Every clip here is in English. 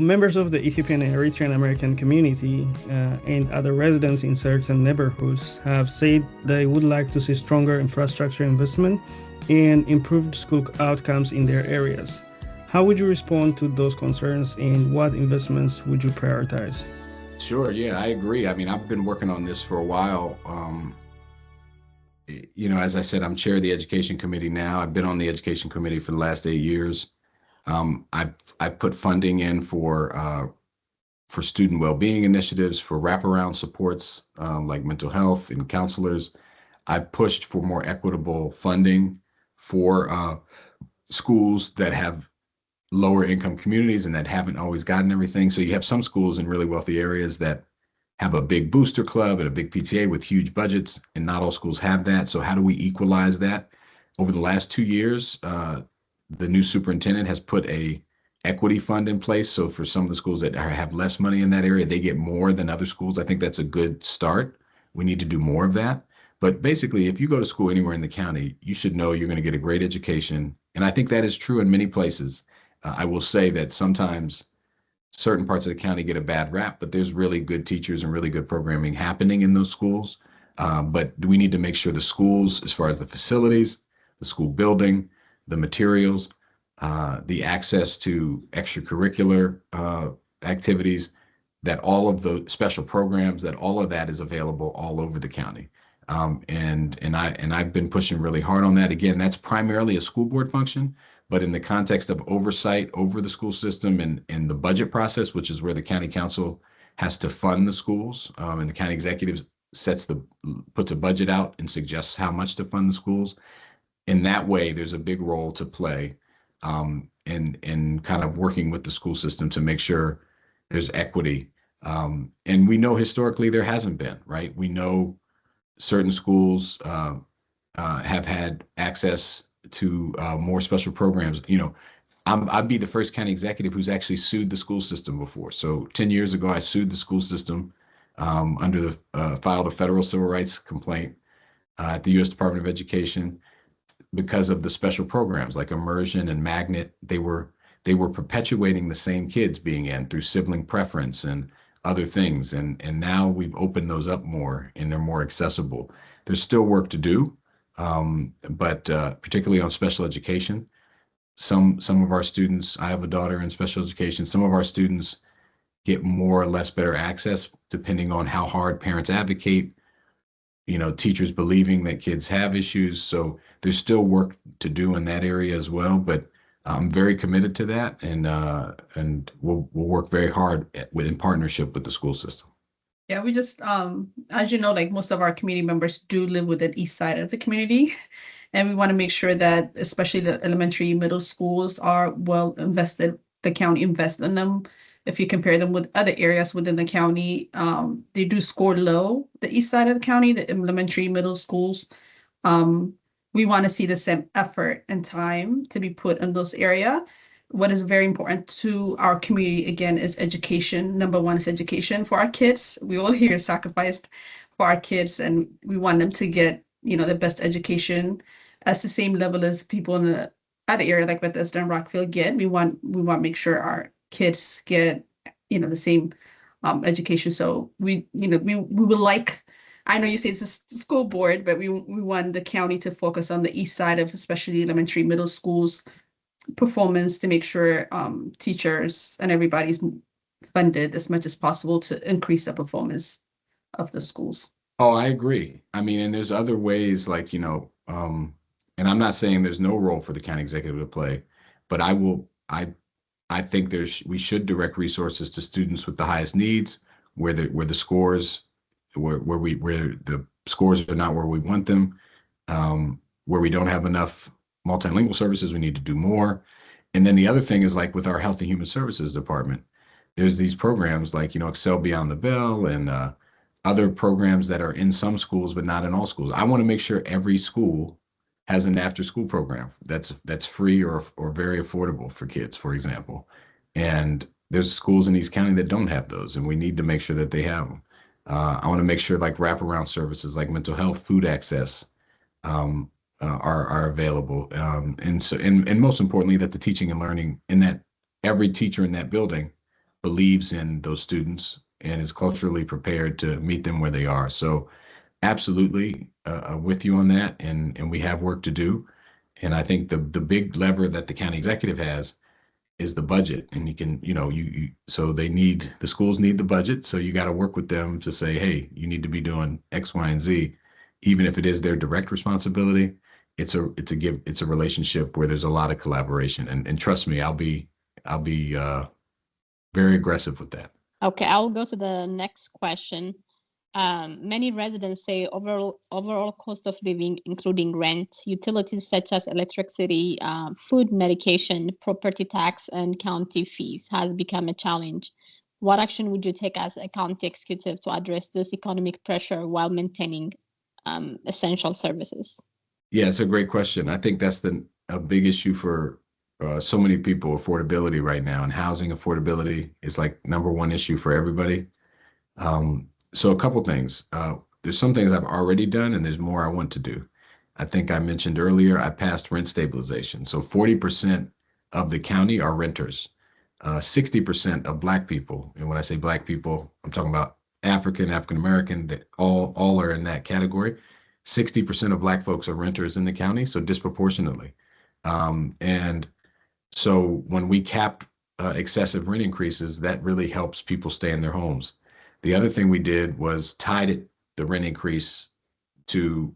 Members of the Ethiopian and Eritrean American community and other residents in certain neighborhoods have said they would like to see stronger infrastructure investment and improved school outcomes in their areas. How would you respond to those concerns, and what investments would you prioritize? Sure, yeah, I agree. I mean, I've been working on this for a while. As I said, I'm chair of the education committee now. I've been on the education committee for the last 8 years. I've put funding in for student well-being initiatives, for wraparound supports like mental health and counselors. I've pushed for more equitable funding for schools that have lower income communities and that haven't always gotten everything. So you have some schools in really wealthy areas that have a big booster club and a big PTA with huge budgets, and not all schools have that. So how do we equalize that? Over the last 2 years, the new superintendent has put a equity fund in place. So for some of the schools that have less money in that area, they get more than other schools. I think that's a good start. We need to do more of that. But basically, if you go to school anywhere in the county, you should know you're going to get a great education. And I think that is true in many places. I will say that sometimes certain parts of the county get a bad rap, but there's really good teachers and really good programming happening in those schools. But we need to make sure the schools, as far as the facilities, the school building, the materials, the access to extracurricular activities, that all of the special programs, that all of that is available all over the county. And I've been pushing really hard on that. Again, that's primarily a school board function, but in the context of oversight over the school system and the budget process, which is where the county council has to fund the schools, and the county executive puts a budget out and suggests how much to fund the schools. In that way, there's a big role to play in kind of working with the school system to make sure there's equity. And we know historically there hasn't been, right? We know certain schools have had access to more special programs. I'd be the first county executive who's actually sued the school system before. So 10 years ago, I sued the school system filed a federal civil rights complaint at the U.S. Department of Education because of the special programs like immersion and magnet. They were perpetuating the same kids being in through sibling preference and other things. And now we've opened those up more and they're more accessible. There's still work to do, but particularly on special education. Some of our students, I have a daughter in special education, some of our students get more or less better access depending on how hard parents advocate, teachers believing that kids have issues. So there's still work to do in that area as well, but I'm very committed to that, and we'll work very hard in partnership with the school system. Yeah, we just, as you know, like most of our community members do live within the east side of the community, and we want to make sure that especially the elementary, middle schools are well invested. The county invests in them. If you compare them with other areas within the county, they do score low, the east side of the county, the elementary, middle schools. We want to see the same effort and time to be put in those areas. What is very important to our community, again, is education. Number one is education for our kids. We all here sacrificed for our kids, and we want them to get, the best education at the same level as people in the other area like Bethesda and Rockville get. We want to make sure our kids get, the same education. So we would like, I know you say it's a school board, but we want the county to focus on the east side of especially elementary, middle schools performance to make sure teachers and everybody's funded as much as possible to increase the performance of the schools. Oh, I agree. I mean, and there's other ways like, and I'm not saying there's no role for the county executive to play, but I think we should direct resources to students with the highest needs, where the scores are not where we want them, where we don't have enough multilingual services, we need to do more. And then the other thing is like with our Health and Human Services Department, there's these programs like, Excel Beyond the Bell and other programs that are in some schools, but not in all schools. I want to make sure every school has an after-school program that's free or very affordable for kids, for example. And there's schools in East County that don't have those, and we need to make sure that they have them. I want to make sure like wraparound services like mental health, food access are available. And most importantly, that the teaching and learning, and that every teacher in that building believes in those students and is culturally prepared to meet them where they are. So absolutely with you on that, and we have work to do. And I think the big lever that the county executive has is the budget. And you can, so the schools need the budget. So you got to work with them to say, hey, you need to be doing X, Y, and Z, even if it is their direct responsibility. It's a relationship where there's a lot of collaboration, and trust me, I'll be very aggressive with that. Okay, I'll go to the next question. Many residents say overall cost of living, including rent, utilities such as electricity, food, medication, property tax, and county fees has become a challenge. What action would you take as a county executive to address this economic pressure while maintaining essential services? Yeah, it's a great question. I think that's a big issue for so many people, affordability right now, and housing affordability is like #1 issue for everybody. So a couple things. There's some things I've already done, and there's more I want to do. I think I mentioned earlier, I passed rent stabilization. So 40% of the county are renters. 60% of Black people, and when I say Black people, I'm talking about African American, that all are in that category. 60% of Black folks are renters in the county, so disproportionately. And so when we capped excessive rent increases, that really helps people stay in their homes. The other thing we did was tied the rent increase to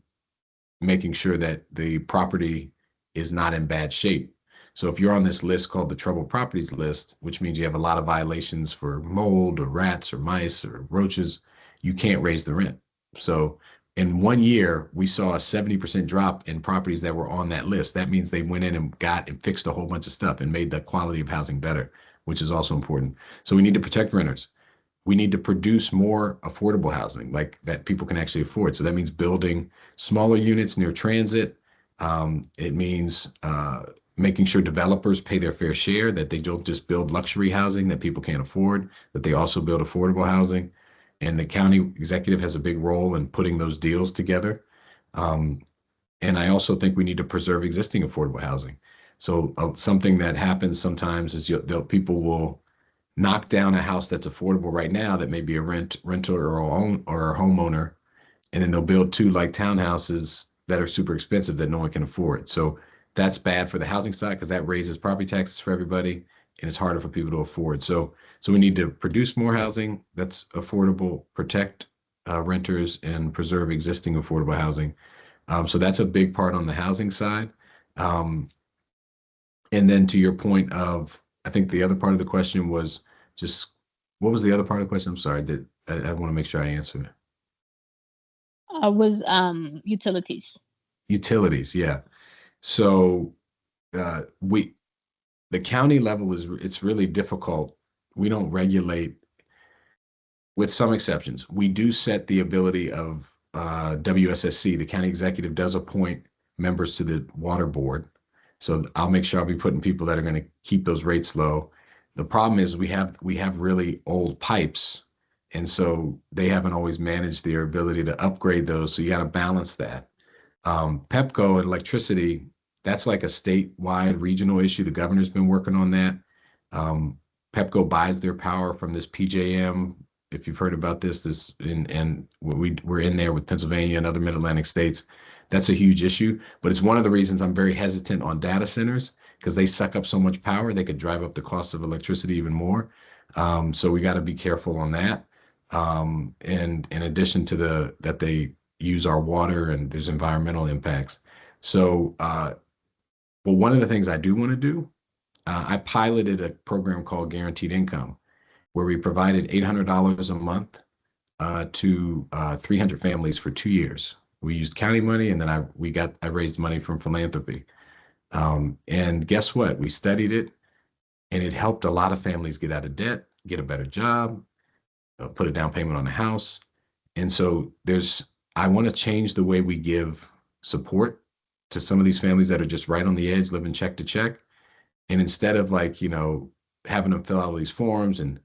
making sure that the property is not in bad shape. So if you're on this list called the troubled properties list, which means you have a lot of violations for mold or rats or mice or roaches, you can't raise the rent. So in 1 year, we saw a 70% drop in properties that were on that list. That means they went in and got and fixed a whole bunch of stuff and made the quality of housing better, which is also important. So we need to protect renters. We need to produce more affordable housing, like that people can actually afford. So that means building smaller units near transit. It means making sure developers pay their fair share, that they don't just build luxury housing that people can't afford, that they also build affordable housing. And the county executive has a big role in putting those deals together. And I also think we need to preserve existing affordable housing. So something that happens sometimes is people will knock down a house that's affordable right now that may be a renter or a homeowner, and then they'll build 2 like townhouses that are super expensive that no one can afford. So that's bad for the housing side because that raises property taxes for everybody, and it's harder for people to afford. So we need to produce more housing that's affordable, protect renters, and preserve existing affordable housing. So that's a big part on the housing side. And then to your point of, I think the other part of the question was just, what was the other part of the question? I'm sorry, I want to make sure I answered it. Was utilities. Utilities, yeah. So the county level it's really difficult. We don't regulate, with some exceptions. We do set the ability of WSSC. The county executive does appoint members to the water board. So I'll make sure I'll be putting people that are going to keep those rates low. The problem is we have really old pipes, and so they haven't always managed their ability to upgrade those. So you got to balance that. Pepco and electricity, that's like a statewide regional issue. The governor's been working on that. Pepco buys their power from this PJM. If you've heard about this, and we're in there with Pennsylvania and other mid-Atlantic states. That's a huge issue, but it's one of the reasons I'm very hesitant on data centers, because they suck up so much power, they could drive up the cost of electricity even more. So we got to be careful on that. And in addition to that they use our water and there's environmental impacts. So, well, one of the things I do want to do, I piloted a program called Guaranteed Income, where we provided $800 a month to 300 families for 2 years. We used county money, and then I raised money from philanthropy. And guess what? We studied it, and it helped a lot of families get out of debt, get a better job, put a down payment on a house. And so I want to change the way we give support to some of these families that are just right on the edge, living check to check. And instead of having them fill out all these forms and,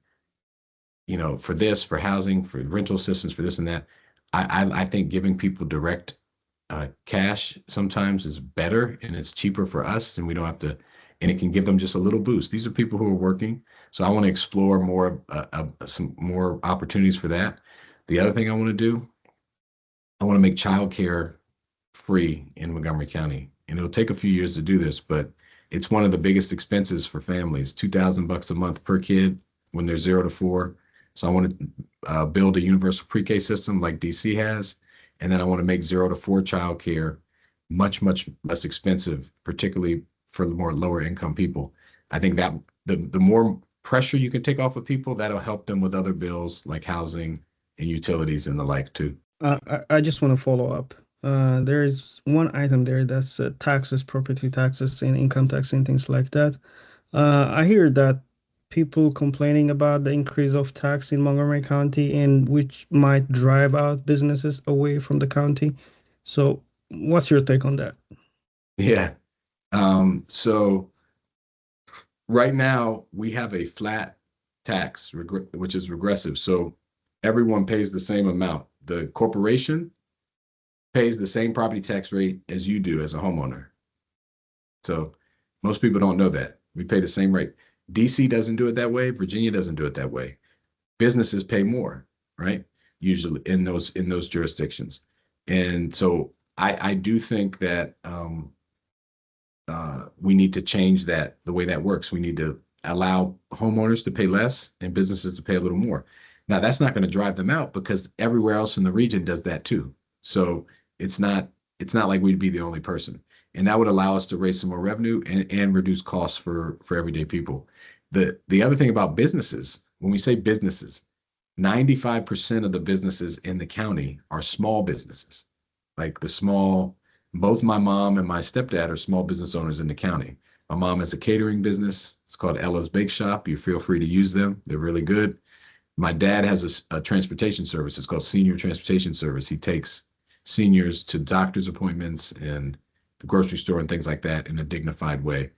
for this, for housing, for rental assistance, for this and that, I think giving people direct cash sometimes is better, and it's cheaper for us, and we don't have to and it can give them just a little boost. These are people who are working. So I want to explore more, some more opportunities for that. The other thing I want to do, I want to make childcare free in Montgomery County. And it'll take a few years to do this, but it's one of the biggest expenses for families, $2,000 a month per kid when they're 0 to 4. So I want to build a universal pre-K system like DC has. And then I want to make 0 to 4 childcare much, much less expensive, particularly for the more lower income people. I think that the more pressure you can take off of people, that'll help them with other bills like housing and utilities and the like too. I just want to follow up. There is one item there that's taxes, property taxes, and income tax and things like that. I hear that people complaining about the increase of tax in Montgomery County, and which might drive out businesses away from the county. So what's your take on that? Yeah. So right now we have a flat tax, which is regressive. So everyone pays the same amount. The corporation pays the same property tax rate as you do as a homeowner. So most people don't know that. We pay the same rate. DC doesn't do it that way. Virginia doesn't do it that way. Businesses pay more, right? Usually in those jurisdictions. And so I do think that we need to change that, the way that works. We need to allow homeowners to pay less and businesses to pay a little more. Now, that's not going to drive them out because everywhere else in the region does that too. So it's not like we'd be the only person. And that would allow us to raise some more revenue and reduce costs for everyday people. The other thing about businesses, when we say businesses, 95% of the businesses in the county are small businesses. Like both my mom and my stepdad are small business owners in the county. My mom has a catering business. It's called Ella's Bake Shop. You feel free to use them. They're really good. My dad has a transportation service. It's called Senior Transportation Service. He takes seniors to doctor's appointments and the grocery store and things like that in a dignified way.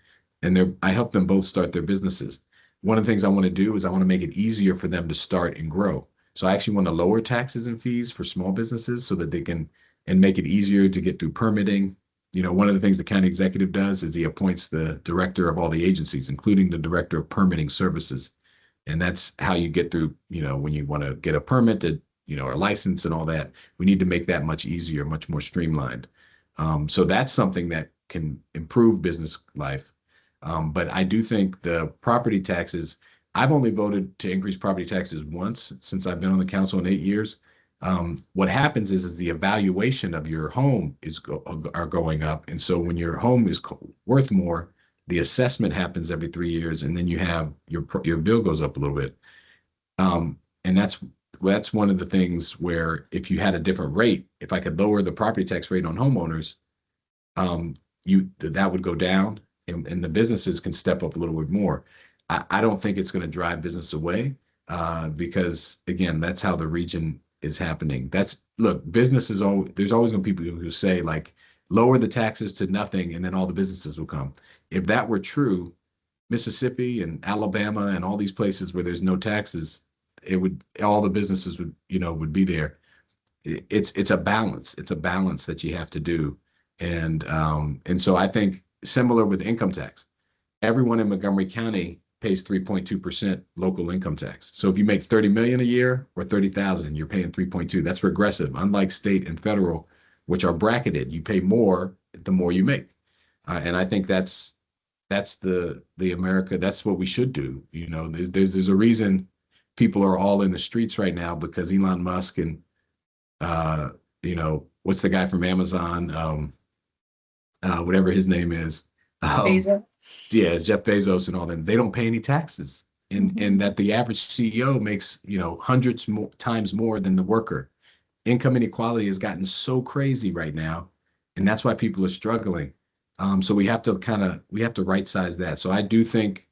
And I help them both start their businesses. One of the things I want to do is I want to make it easier for them to start and grow. So I actually want to lower taxes and fees for small businesses so that they can, and make it easier to get through permitting. You know, one of the things the county executive does is he appoints the director of all the agencies, including the director of permitting services. And that's how you get through, you know, when you want to get a permit to, you know, or license and all that. We need to make that much easier, much more streamlined. So that's something that can improve business life. But I do think the property taxes, I've only voted to increase property taxes once since I've been on the council in 8 years. What happens is the evaluation of your home are going up. And so when your home is worth more, the assessment happens every 3 years, and then you have your bill goes up a little bit. And that's one of the things where if you had a different rate, if I could lower the property tax rate on homeowners, that would go down, and the businesses can step up a little bit more. I don't think it's going to drive business away because, again, that's how the region is happening. Look, businesses, there's always going to be people who say, like, lower the taxes to nothing and then all the businesses will come. If that were true, Mississippi and Alabama and all these places where there's no taxes, all the businesses would be there. It's a balance. It's a balance that you have to do. And so I think similar with income tax, everyone in Montgomery County pays 3.2% local income tax. So if you make 30 million a year or 30,000, you're paying 3.2. That's regressive, unlike state and federal, which are bracketed. You pay more the more you make. And I think that's the America. That's what we should do. You know, there's a reason people are all in the streets right now, because Elon Musk and what's the guy from Amazon, whatever his name is, Bezos. Yeah, Jeff Bezos and all them. They don't pay any taxes, and that the average CEO makes hundreds more times more than the worker. Income inequality has gotten so crazy right now, and that's why people are struggling. So we have to right size that. So I do think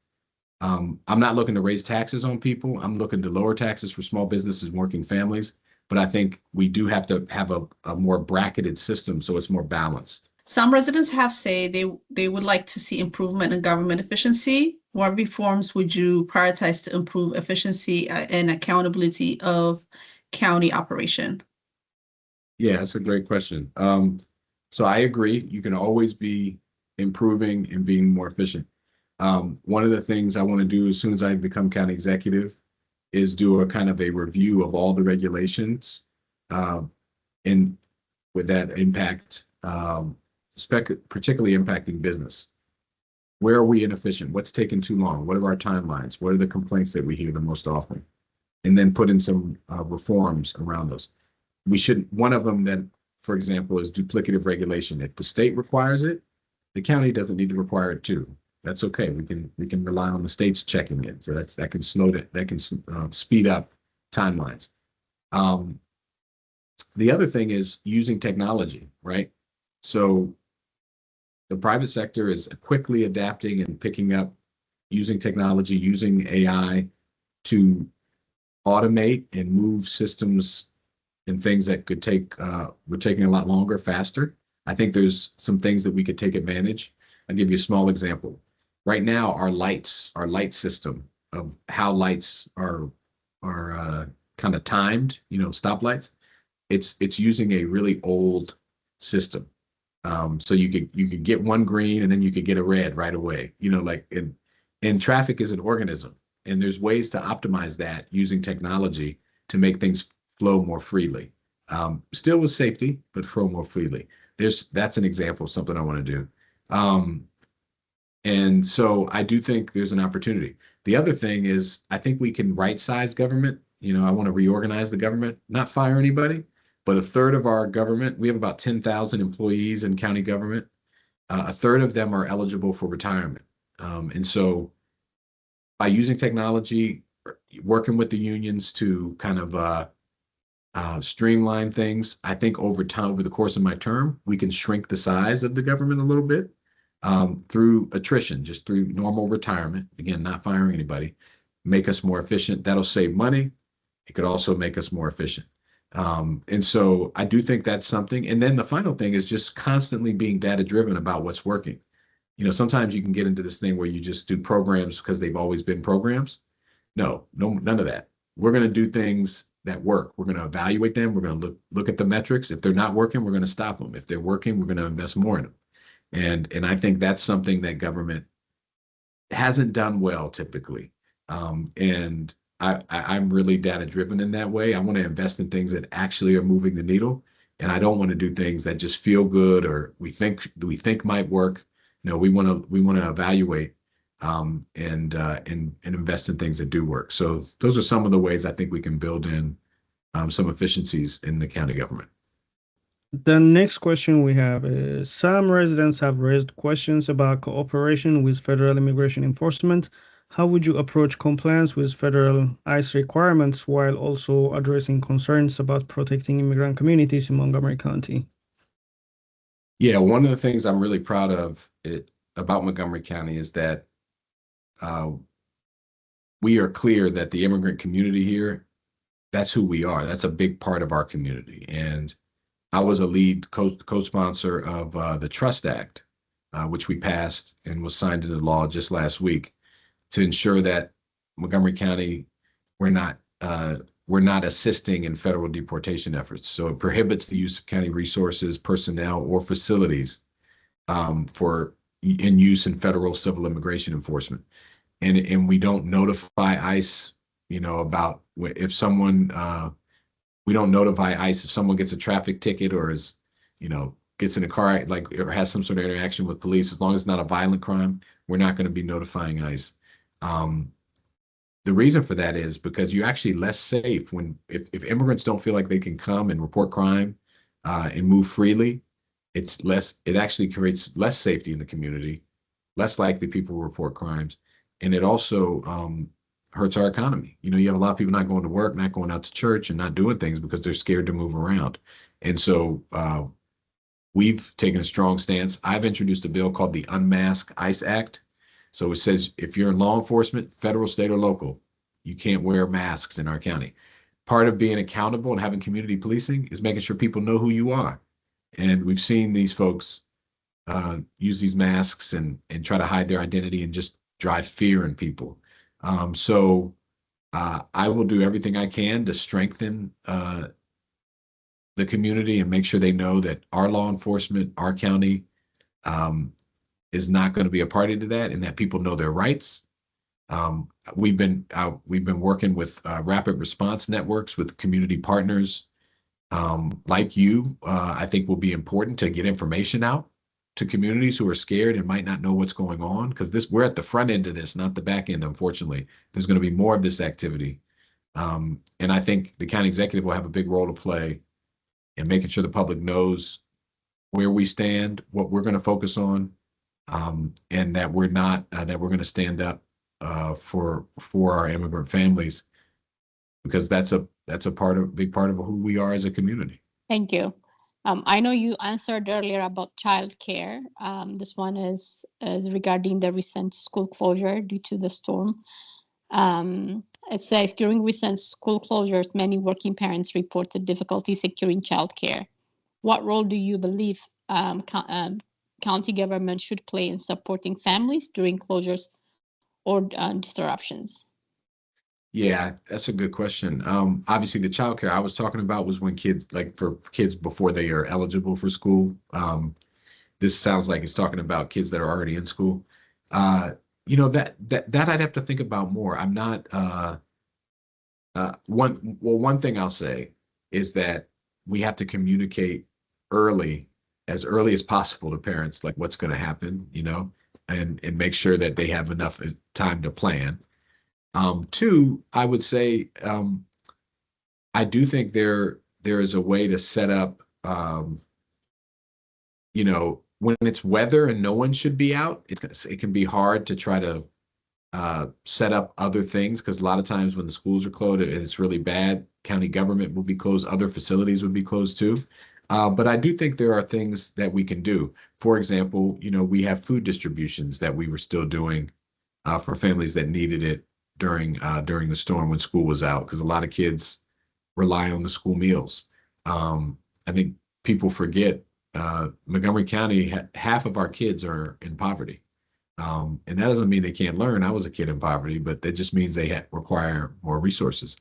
I'm not looking to raise taxes on people. I'm looking to lower taxes for small businesses and working families. But I think we do have to have a more bracketed system so it's more balanced. Some residents have said they would like to see improvement in government efficiency. What reforms would you prioritize to improve efficiency and accountability of county operation? Yeah, that's a great question. So I agree. You can always be improving and being more efficient. One of the things I want to do as soon as I become county executive is do a kind of a review of all the regulations and with that impact, particularly impacting business. Where are we inefficient? What's taking too long? What are our timelines? What are the complaints that we hear the most often? And then put in some reforms around those. One of them that, for example, is duplicative regulation. If the state requires it, the county doesn't need to require it too. That's okay. We can rely on the states checking it. So that can speed up timelines. The other thing is using technology, right? So the private sector is quickly adapting and picking up using technology, using AI to automate and move systems and things that could were taking a lot longer, faster. I think there's some things that we could take advantage. I'll give you a small example. Right now, our light system of how lights are kind of timed, stoplights, it's using a really old system. So you could get one green and then you could get a red right away. And traffic is an organism, and there's ways to optimize that using technology to make things flow more freely. Still with safety, but flow more freely. That's an example of something I want to do. And so I do think there's an opportunity. The other thing is I think we can right-size government. I want to reorganize the government, not fire anybody, but a third of our government, we have about 10,000 employees in county government. A third of them are eligible for retirement. And so by using technology, working with the unions to kind of streamline things, I think over time, over the course of my term, we can shrink the size of the government a little bit through attrition, just through normal retirement. Again, not firing anybody, make us more efficient. That'll save money. It could also make us more efficient. And so I do think that's something. And then the final thing is just constantly being data driven about what's working. Sometimes you can get into this thing where you just do programs because they've always been programs. No, none of that. We're going to do things that work. We're going to evaluate them. We're going to look at the metrics. If they're not working, we're going to stop them. If they're working, we're going to invest more in them. And I think that's something that government hasn't done well typically. And I'm really data driven in that way. I want to invest in things that actually are moving the needle. And I don't want to do things that just feel good or we think might work. No, we want to evaluate and invest in things that do work. So those are some of the ways I think we can build in some efficiencies in the county government. The next question we have is, some residents have raised questions about cooperation with federal immigration enforcement. How would you approach compliance with federal ICE requirements while also addressing concerns about protecting immigrant communities in Montgomery County? Yeah, one of the things I'm really proud of about Montgomery County is that we are clear that the immigrant community here, that's who we are. That's a big part of our community. And I was a lead co-sponsor of the Trust Act, which we passed and was signed into law just last week to ensure that Montgomery County, we're not assisting in federal deportation efforts. So it prohibits the use of county resources, personnel, or facilities in use in federal civil immigration enforcement. And we don't notify ICE, about if someone, we don't notify ICE if someone gets a traffic ticket or gets in a car, or has some sort of interaction with police. As long as it's not a violent crime, we're not going to be notifying ICE. The reason for that is because you're actually less safe if immigrants don't feel like they can come and report crime and move freely. It actually creates less safety in the community, less likely people will report crimes. And it also hurts our economy. You have a lot of people not going to work, not going out to church, and not doing things because they're scared to move around. And so we've taken a strong stance. I've introduced a bill called the Unmask ICE Act. So it says if you're in law enforcement, federal, state, or local, you can't wear masks in our county. Part of being accountable and having community policing is making sure people know who you are. And we've seen these folks use these masks and try to hide their identity and just drive fear in people. So I will do everything I can to strengthen the community and make sure they know that our law enforcement, our county, is not going to be a party to that, and that people know their rights. We've been working with rapid response networks with community partners like you. I think will be important to get information out to communities who are scared and might not know what's going on, because we're at the front end of this, not the back end. Unfortunately, there's going to be more of this activity, and I think the county executive will have a big role to play in making sure the public knows where we stand, what we're going to focus on, and that we're going to stand up for our immigrant families, because that's a big part of who we are as a community. Thank you. I know you answered earlier about childcare. This one is regarding the recent school closure due to the storm. It says, during recent school closures, many working parents reported difficulty securing childcare. What role do you believe county government should play in supporting families during closures or disruptions? Yeah, that's a good question. Obviously, the childcare I was talking about was when kids, like for kids before they are eligible for school. This sounds like it's talking about kids that are already in school. That I'd have to think about more. I'm not. One thing I'll say is that we have to communicate as early as possible to parents, like what's going to happen, and make sure that they have enough time to plan. Two, I would say, I do think there is a way to set up, when it's weather and no one should be out, it can be hard to try to set up other things, because a lot of times when the schools are closed and it's really bad, county government will be closed, other facilities would be closed too. But I do think there are things that we can do. For example, we have food distributions that we were still doing for families that needed it during the storm when school was out, because a lot of kids rely on the school meals. I think people forget Montgomery County, half of our kids are in poverty. And that doesn't mean they can't learn. I was a kid in poverty, but that just means they require more resources.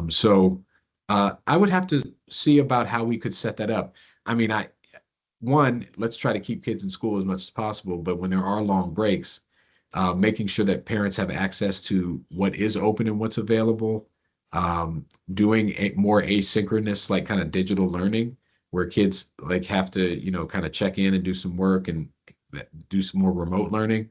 So I would have to see about how we could set that up. I mean, let's try to keep kids in school as much as possible, but when there are long breaks, making sure that parents have access to what is open and what's available, doing more asynchronous, like kind of digital learning, where kids like have to, kind of check in and do some work and do some more remote learning.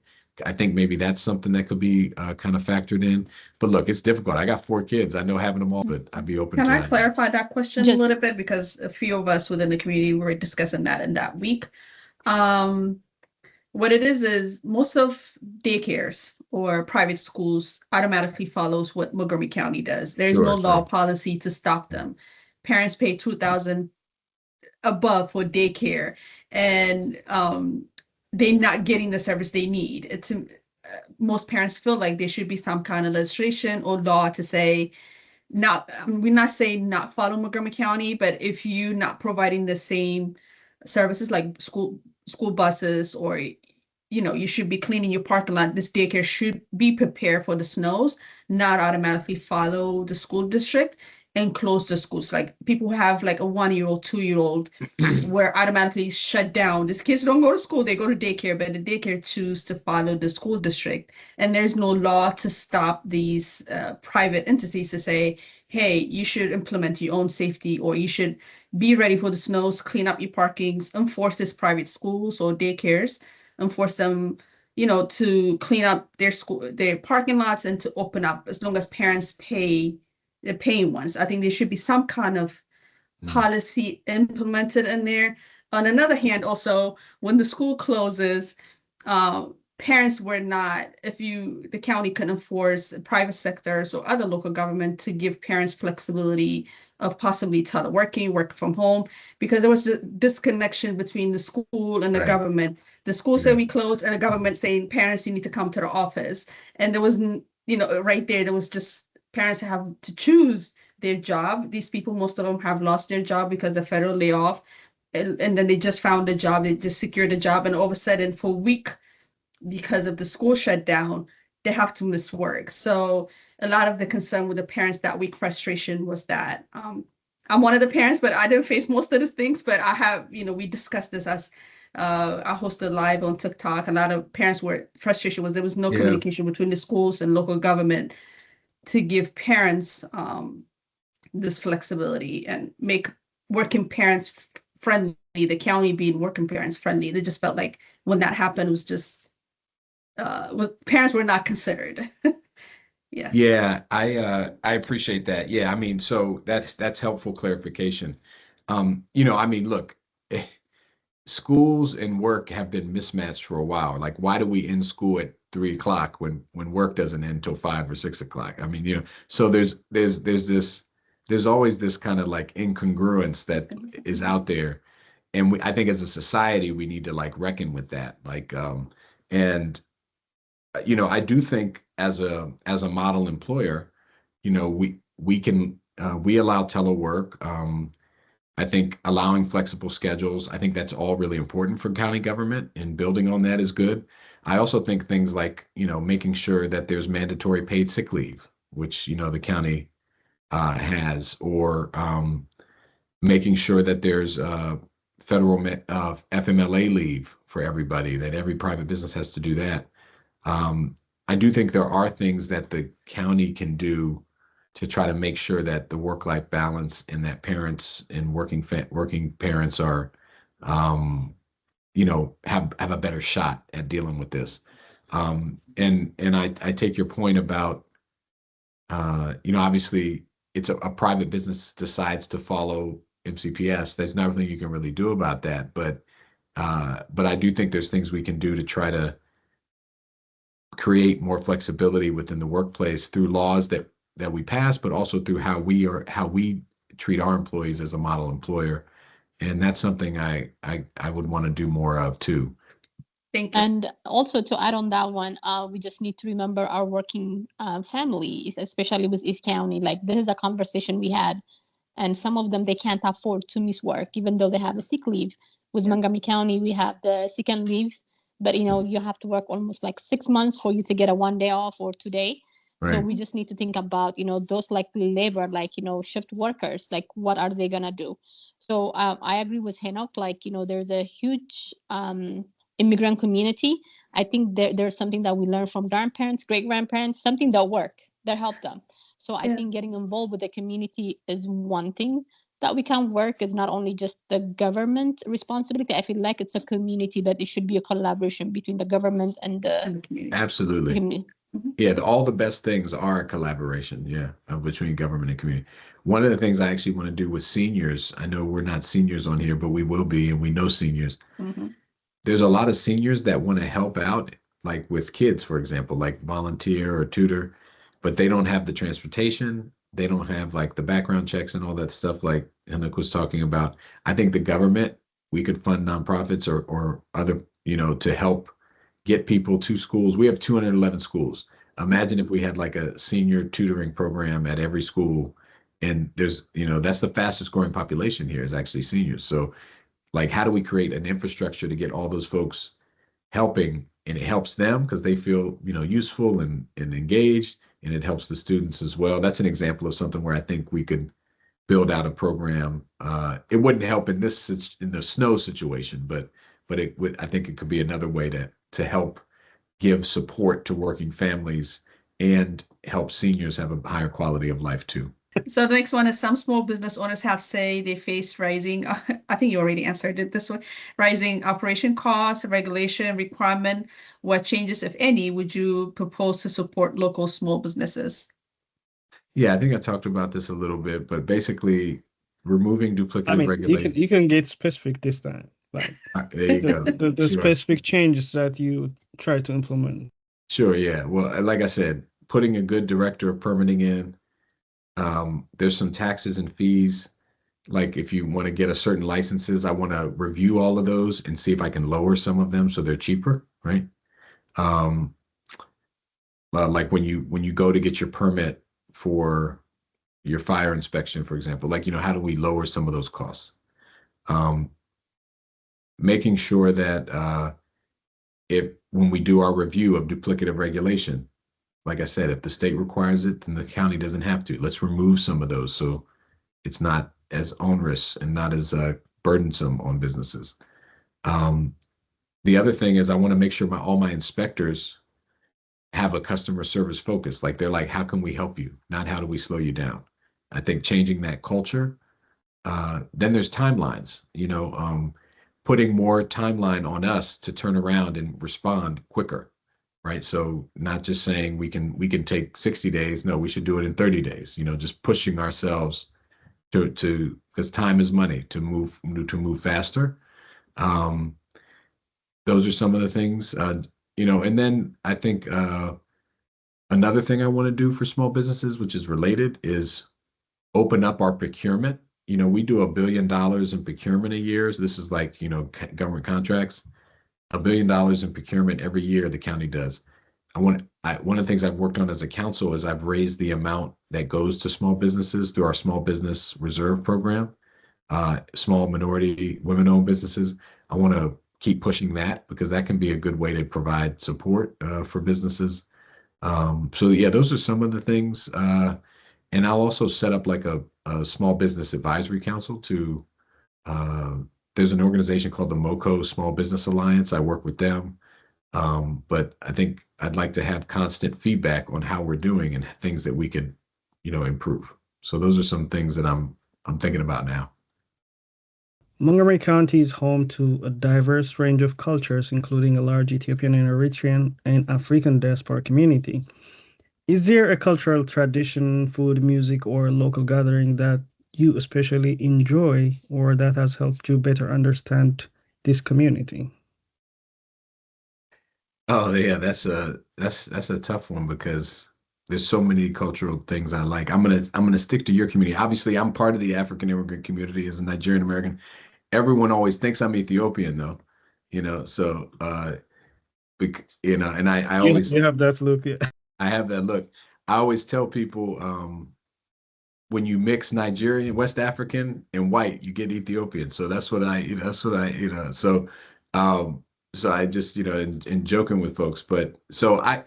I think maybe that's something that could be kind of factored in. But look, it's difficult. I got 4 kids. I know having them all, but I'd be open to it. Can I clarify that question a little bit? Because a few of us within the community were discussing that in that week. What it is most of daycares or private schools automatically follows what Montgomery County does. There's no law policy to stop them. Parents pay $2,000 above for daycare, and they're not getting the service they need. Most parents feel like there should be some kind of legislation or law to say, we're not saying not follow Montgomery County, but if you're not providing the same services like school buses, or you should be cleaning your parking lot, this daycare should be prepared for the snows, not automatically follow the school district and close the schools. Like people who have like a 1-year-old, 2-year-old were automatically shut down. These kids don't go to school, they go to daycare, but the daycare choose to follow the school district. And there's no law to stop these private entities to say, hey, you should implement your own safety, or you should be ready for the snows, clean up your parkings, enforce these private schools or daycares, enforce them, to clean up their parking lots and to open up, as long as parents pay the paying ones. I think there should be some kind of policy implemented in there. On another hand, also, when the school closes, parents were not, the county can enforce private sectors or other local government to give parents flexibility of possibly teleworking, work from home, because there was the disconnection between the school and the government. The school said we closed, and the government saying, parents, you need to come to the office. And there was, right there was just, parents have to choose their job. These people, most of them have lost their job because of federal layoff. And then they just found a job, they just secured a job. And all of a sudden, for a week, because of the school shutdown, they have to miss work. So a lot of the concern with the parents that week, frustration was that I'm one of the parents, but I didn't face most of the things, but I have, we discussed this as I hosted live on TikTok. A lot of parents were frustration was there was no communication between the schools and local government to give parents this flexibility and make working parents friendly, the county being working parents friendly. They just felt like when that happened, it was just parents were not considered. Yeah, I appreciate that. Yeah, I mean, so that's helpful clarification. I mean, look, schools and work have been mismatched for a while. Like, why do we end school at 3 o'clock when work doesn't end till 5 or 6 o'clock? I mean, so there's always this kind of like incongruence that is out there. And I think as a society, we need to like reckon with that. Like, I do think as a model employer, we allow telework. I think allowing flexible schedules, I think that's all really important for county government, and building on that is good. I also think things like, making sure that there's mandatory paid sick leave, which, the county has, or making sure that there's federal FMLA leave for everybody, that every private business has to do that. I do think there are things that the county can do to try to make sure that the work-life balance and that parents and working parents are, have a better shot at dealing with this. And I take your point about, obviously it's a private business decides to follow MCPS. There's nothing you can really do about that. But I do think there's things we can do to try to create more flexibility within the workplace through laws that we pass, but also through how we treat our employees as a model employer. And that's something I would want to do more of too. Thank you. And also to add on that one, we just need to remember our working families, especially with East County. Like, this is a conversation we had, and some of them, they can't afford to miss work, even though they have a sick leave. With Montgomery County, we have the sick and leave, but you have to work almost like 6 months for you to get a 1 day off or 2 day. Right. So we just need to think about, those like labor, like, shift workers, like what are they going to do? So I agree with Henok, like, there's a huge immigrant community. I think there's something that we learn from grandparents, great-grandparents, something that work, that help them. So I think getting involved with the community is one thing that we can work. Is not only just the government responsibility. I feel like it's a community, but it should be a collaboration between the government and the community. Absolutely. Mm-hmm. Yeah, all the best things are a collaboration, between government and community. One of the things I actually want to do with seniors, I know we're not seniors on here, but we will be, and we know seniors. Mm-hmm. There's a lot of seniors that want to help out, like with kids, for example, like volunteer or tutor, but they don't have the transportation. They don't have like the background checks and all that stuff like Henok was talking about. I think the government, we could fund nonprofits or other, to help get people to schools. We have 211 schools. Imagine if we had like a senior tutoring program at every school, and there's, that's the fastest growing population here is actually seniors. So like, how do we create an infrastructure to get all those folks helping? And it helps them because they feel, useful and engaged, and it helps the students as well. That's an example of something where I think we could build out a program. It wouldn't help in the snow situation, but it would, I think it could be another way to help give support to working families and help seniors have a higher quality of life too. So the next one is, some small business owners have say they face rising, I think you already answered it this one, rising operation costs, regulation, requirement. What changes, if any, would you propose to support local small businesses? Yeah, I think I talked about this a little bit, but basically removing duplicative regulation. You can get specific this time. Like, there you go. The sure. Specific changes that you try to implement. Sure, yeah. Well, like I said, putting a good director of permitting in. There's some taxes and fees. Like if you want to get a certain licenses, I want to review all of those and see if I can lower some of them so they're cheaper, right? Like when you go to get your permit for your fire inspection, for example, like, how do we lower some of those costs? Making sure that when we do our review of duplicative regulation, like I said, if the state requires it, then the county doesn't have to. Let's remove some of those so it's not as onerous and not as burdensome on businesses. The other thing is I want to make sure all my inspectors have a customer service focus. Like they're like, how can we help you? Not how do we slow you down? I think changing that culture. Then there's timelines, putting more timeline on us to turn around and respond quicker, right? So not just saying we can take 60 days. No, we should do it in 30 days, just pushing ourselves to because time is money to move faster. Those are some of the things, and then I think another thing I want to do for small businesses, which is related, is open up our procurement. We do $1 billion in procurement a year. So this is like, government contracts, $1 billion in procurement every year the county does. One of the things I've worked on as a council is I've raised the amount that goes to small businesses through our small business reserve program, small minority women-owned businesses. I want to keep pushing that because that can be a good way to provide support for businesses. So yeah, those are some of the things. And I'll also set up like a small business advisory council to, there's an organization called the MoCo Small Business Alliance. I work with them. But I think I'd like to have constant feedback on how we're doing and things that we could, improve. So those are some things that I'm thinking about now. Montgomery County is home to a diverse range of cultures, including a large Ethiopian and Eritrean and African diaspora community. Is there a cultural tradition, food, music, or local gathering that you especially enjoy or that has helped you better understand this community? Oh yeah, that's a tough one because there's so many cultural things I like. I'm gonna stick to your community. Obviously, I'm part of the African immigrant community as a Nigerian American. Everyone always thinks I'm Ethiopian though, so and I always you have that look, yeah. I have that look. I always tell people when you mix Nigerian, West African, and white, you get Ethiopian. So that's what I. So I just in joking with folks, but so I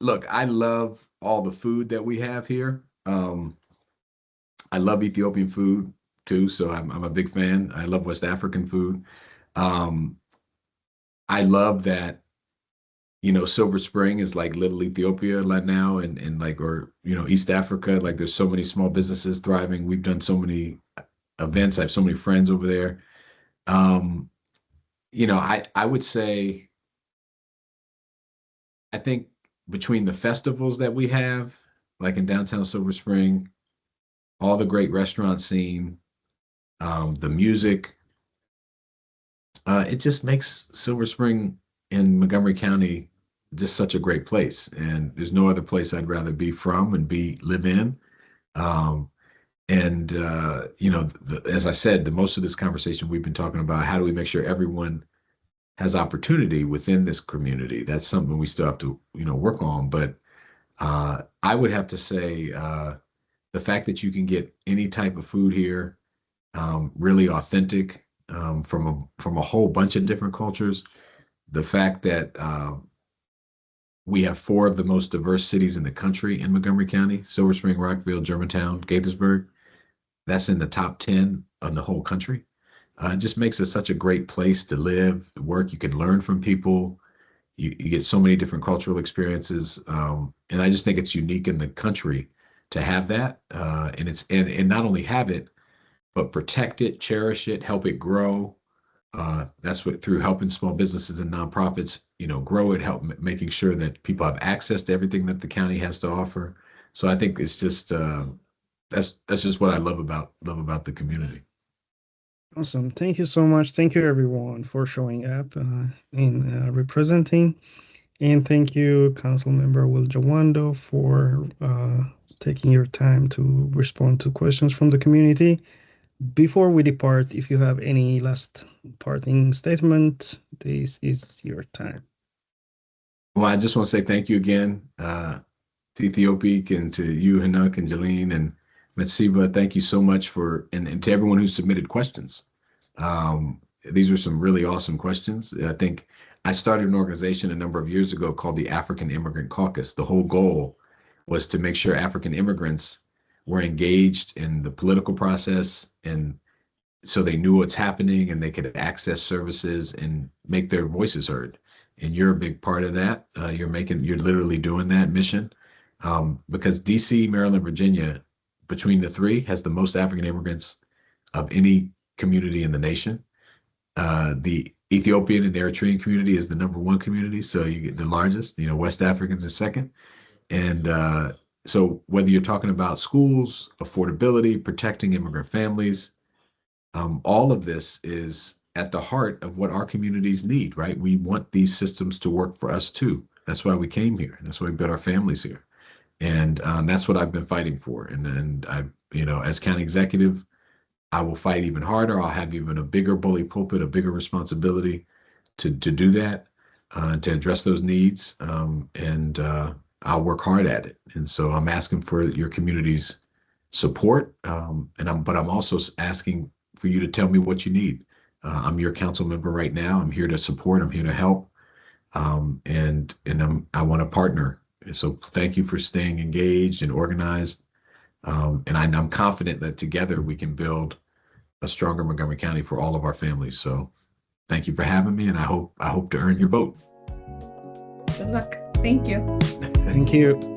love all the food that we have here. I love Ethiopian food too, so I'm a big fan. I love West African food. I love that. Silver Spring is like Little Ethiopia now, and like, or, East Africa, like there's so many small businesses thriving. We've done so many events. I have so many friends over there. I would say, I think between the festivals that we have, like in downtown Silver Spring, all the great restaurant scene, the music, it just makes Silver Spring in Montgomery County just such a great place, and there's no other place I'd rather be from and live in. As I said, the most of this conversation we've been talking about, how do we make sure everyone has opportunity within this community? That's something we still have to, work on. But I would have to say the fact that you can get any type of food here, really authentic, from a whole bunch of different cultures. The fact that we have 4 of the most diverse cities in the country in Montgomery County: Silver Spring, Rockville, Germantown, Gaithersburg. That's in the top 10 of the whole country. It just makes it such a great place to live, work. You can learn from people. You get so many different cultural experiences. And I just think it's unique in the country to have that. And not only have it, but protect it, cherish it, help it grow. That's what, through helping small businesses and nonprofits, grow it, help making sure that people have access to everything that the county has to offer. So I think it's just that's just what I love about the community. Awesome. Thank you so much. Thank you everyone for showing up and representing. And thank you, Council Member Will ጃዋንዶ, for taking your time to respond to questions from the community. Before we depart, if you have any last parting statement, this is your time. Well, I just want to say thank you again to Ethiopic and to you, Hanuk and Jalene and Metsiba. Thank you so much and to everyone who submitted questions. These were some really awesome questions. I think I started an organization a number of years ago called the African Immigrant Caucus. The whole goal was to make sure African immigrants were engaged in the political process and so they knew what's happening and they could access services and make their voices heard. And you're a big part of that. You're literally doing that mission, because DC, Maryland, Virginia, between the three, has the most African immigrants of any community in the nation. The Ethiopian and Eritrean community is the #1 community, so you get the largest. West Africans are second. And so whether you're talking about schools, affordability, protecting immigrant families, all of this is at the heart of what our communities need, right? We want these systems to work for us too. That's why we came here. That's why we built our families here. And that's what I've been fighting for. And I, as county executive, I will fight even harder. I'll have even a bigger bully pulpit, a bigger responsibility to do that, to address those needs. And I'll work hard at it. And so I'm asking for your community's support. But I'm also asking for you to tell me what you need. I'm your council member right now. I'm here to support. I'm here to help. And I want to partner. So thank you for staying engaged and organized. And I'm confident that together we can build a stronger Montgomery County for all of our families. So thank you for having me, and I hope to earn your vote. Good luck. Thank you. Thank you.